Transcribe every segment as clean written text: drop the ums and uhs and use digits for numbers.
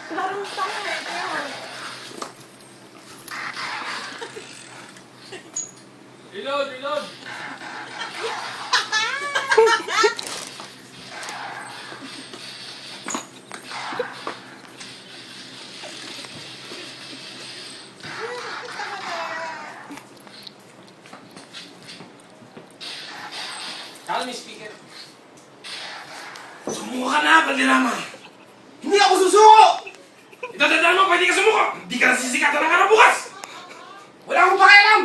Larong tanga eh. Reload, reload! Kala may speaker. Sumuka ka na, Balderrama! Hindi ako susuko! Itatandaan mo, pwede ka sumuka! Hindi ka nasisikatan ng araw bukas! Wala akong pakialam!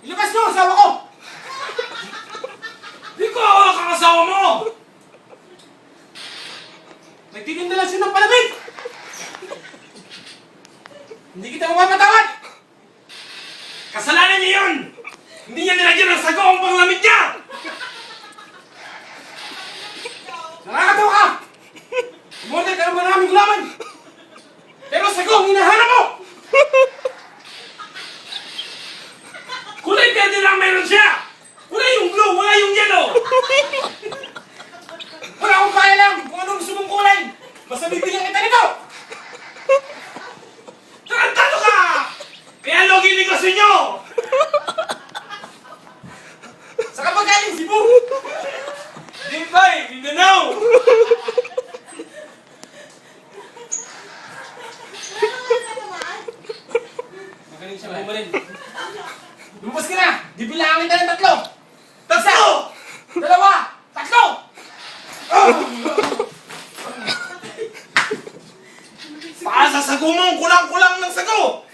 Ilabas nyo, asawa ko! Hindi ko hawak ang asawa mo! Nagtitinda lang siya ng palamig! Hindi kita mapapatawad! Kasalanan niya yun! Hindi niya nilagyan ng sago ang panglamig niya! Nakakatawa ka! Umorder ka ng maraming gulaman! Pero sago ang hinahanap mo! Kulay verde lang meron siya! Wala yung blue, wala yung yellow! Wala akong pakialam kung anong gusto mong kulay! Basta bibigyan kita nito! Tarantado ka! Kaya logi negosyo nyo! Sa kapag galing Cebu! Dimpay, Mindanao! Magaling siya bumalin. Lumabas ka na! Bibilangin kita ng tatlo! Tatlo! Dalawa! Tatlo! Baka sa sago mo, kulang-kulang ng sago!